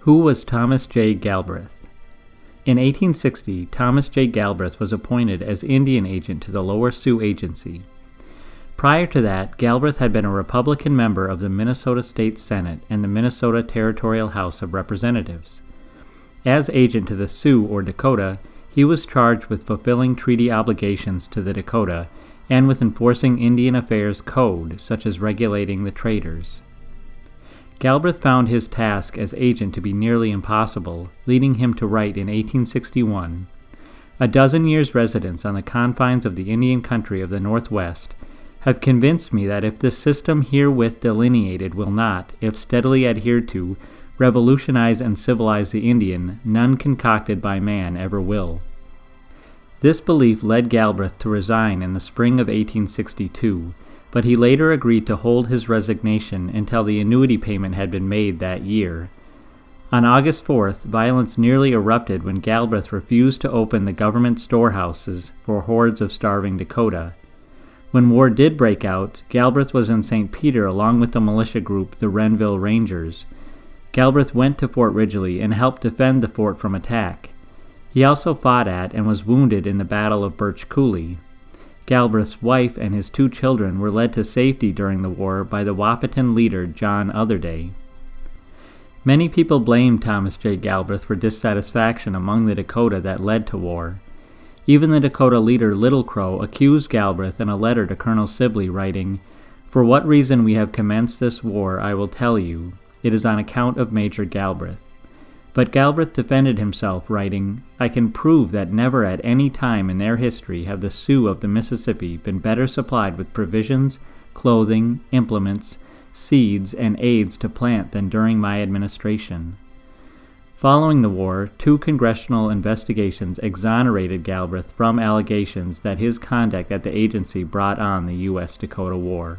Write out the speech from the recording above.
Who was Thomas J. Galbraith? In 1860, Thomas J. Galbraith was appointed as Indian agent to the Lower Sioux Agency. Prior to that, Galbraith had been a Republican member of the Minnesota State Senate and the Minnesota Territorial House of Representatives. As agent to the Sioux or Dakota, he was charged with fulfilling treaty obligations to the Dakota and with enforcing Indian Affairs code, such as regulating the traders. Galbraith found his task as agent to be nearly impossible, leading him to write in 1861, "A dozen years' residence on the confines of the Indian country of the Northwest have convinced me that if the system herewith delineated will not, if steadily adhered to, revolutionize and civilize the Indian, none concocted by man ever will." This belief led Galbraith to resign in the spring of 1862, but he later agreed to hold his resignation until the annuity payment had been made that year. On August 4th, violence nearly erupted when Galbraith refused to open the government storehouses for hordes of starving Dakota. When war did break out, Galbraith was in St. Peter along with the militia group the Renville Rangers. Galbraith went to Fort Ridgely and helped defend the fort from attack. He also fought at and was wounded in the Battle of Birch Coulee. Galbraith's wife and his 2 children were led to safety during the war by the Wahpeton leader John Otherday. Many people blamed Thomas J. Galbraith for dissatisfaction among the Dakota that led to war. Even the Dakota leader Little Crow accused Galbraith in a letter to Colonel Sibley, writing, "For what reason we have commenced this war I will tell you. It is on account of Major Galbraith." But Galbraith defended himself, writing, "I can prove that never at any time in their history have the Sioux of the Mississippi been better supplied with provisions, clothing, implements, seeds, and aids to plant than during my administration." Following the war, 2 congressional investigations exonerated Galbraith from allegations that his conduct at the agency brought on the U.S.-Dakota War.